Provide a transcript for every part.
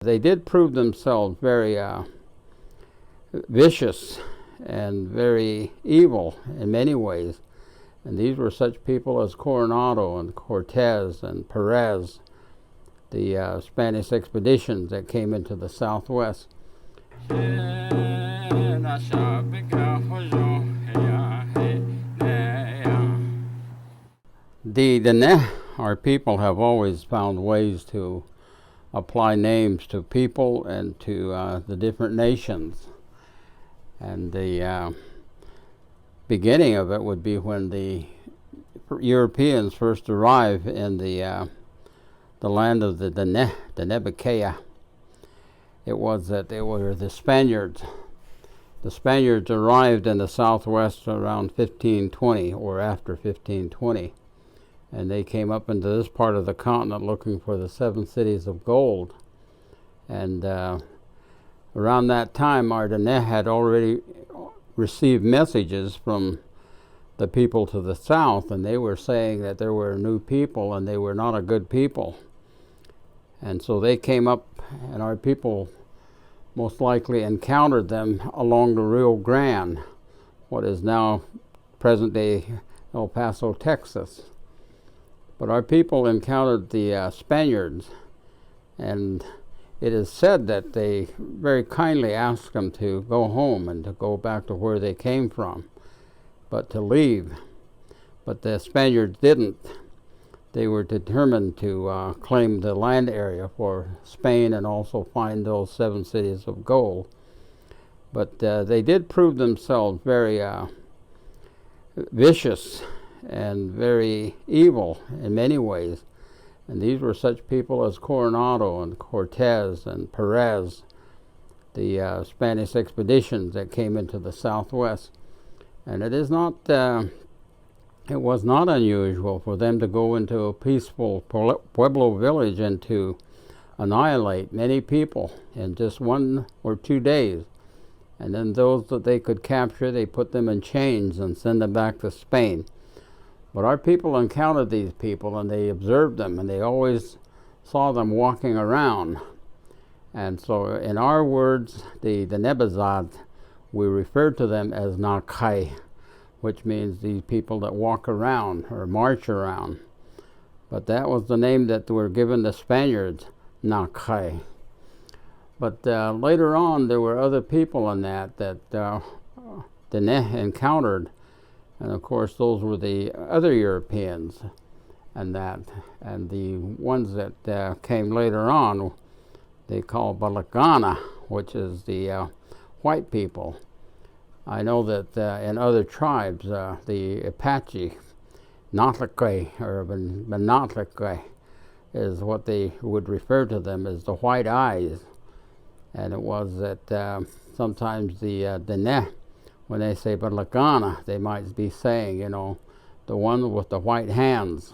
they did prove themselves very vicious and very evil in many ways. And these were such people as Coronado and Cortez and Perez, the Spanish expeditions that came into the Southwest. The Diné, our people, have always found ways to apply names to people and to the different nations. And the beginning of it would be when the Europeans first arrived in the land of the Diné, Diné. It was that they were the Spaniards. The Spaniards arrived in the Southwest around 1520 or after 1520. And they came up into this part of the continent looking for the 7 cities of gold. And around that time, our Diné had already received messages from the people to the south, and they were saying that there were new people and they were not a good people. And so they came up, and our people most likely encountered them along the Rio Grande, what is now present-day El Paso, Texas. But our people encountered the Spaniards, and it is said that they very kindly asked them to go home and to go back to where they came from, but to leave. But the Spaniards didn't. They were determined to claim the land area for Spain and also find those 7 cities of gold. But they did prove themselves very vicious and very evil in many ways. And these were such people as Coronado and Cortez and Perez, the Spanish expeditions that came into the Southwest. And it was not unusual for them to go into a peaceful Pueblo village and to annihilate many people in just 1 or 2 days. And then those that they could capture, they put them in chains and send them back to Spain. But our people encountered these people, and they observed them, and they always saw them walking around. And so in our words, the Nebazad, we refer to them as Nakai, which means these people that walk around or march around. But that was the name that were given the Spaniards, Nakai. But later on, there were other people in that Diné encountered. And of course, those were the other Europeans, and the ones that came later on, they call Balagana, which is the white people. I know that in other tribes, the Apache, Notlake or Benotlake is what they would refer to them as the white eyes. And it was that sometimes the Diné, when they say Balagana, they might be saying, the one with the white hands.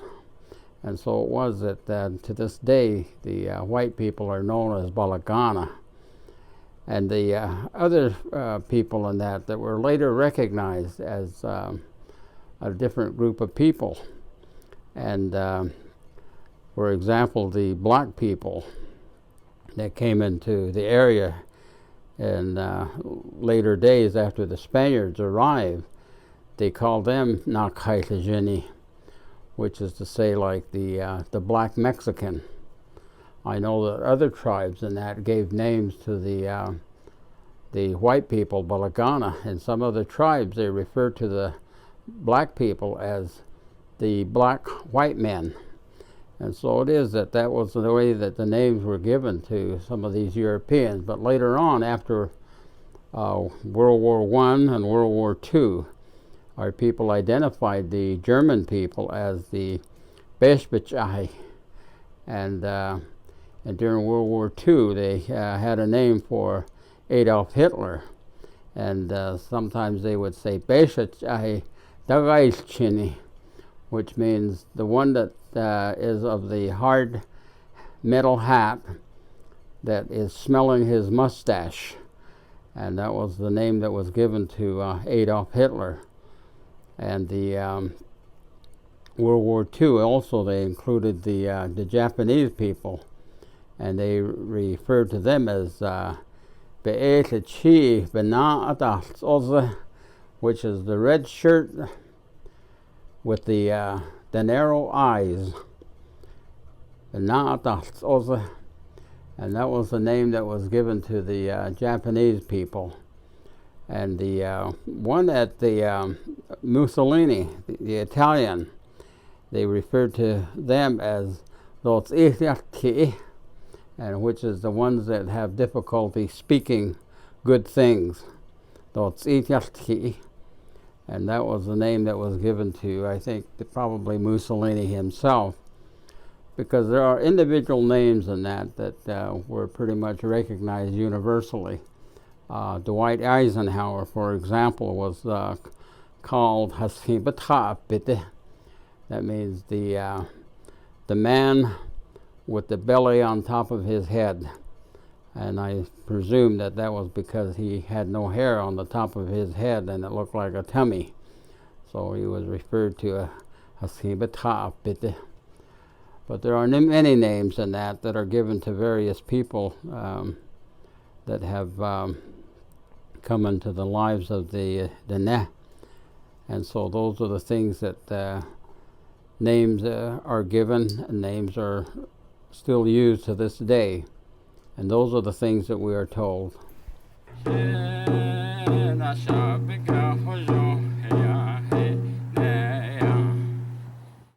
And so it was that to this day, the white people are known as Balagana. And the other people in that were later recognized as a different group of people. And for example, the black people that came into the area in later days after the Spaniards arrived, they called them Nakaitajini, which is to say like the black Mexican. I know that other tribes in that gave names to the white people, Balagana. In some other tribes, they refer to the black people as the black white men. And so it is that was the way that the names were given to some of these Europeans. But later on, after World War I and World War II, our people identified the German people as the Beshbechai. And during World War II, they had a name for Adolf Hitler. And sometimes they would say Beshbechai Dagaischini, which means the one that is of the hard metal hat that is smelling his mustache. And that was the name that was given to Adolf Hitler. And the World War II also, they included the Japanese people and they refer to them as Be'etchi Bena'atas, which is the red shirt with the narrow eyes. Bena'atas, and that was the name that was given to the Japanese people. And the one at the Mussolini, the Italian, they referred to them as those Ihyaki, and which is the ones that have difficulty speaking good things. Those Ihyaki, and that was the name that was given to, I think, probably Mussolini himself, because there are individual names in that were pretty much recognized universally. Dwight Eisenhower, for example, was called Hasibata Bitte. That means the man with the belly on top of his head. And I presume that was because he had no hair on the top of his head and it looked like a tummy. So he was referred to Hasibata Bitte. But there are many names in that are given to various people that have come into the lives of the Diné. And so those are the things that names are given, and names are still used to this day. And those are the things that we are told.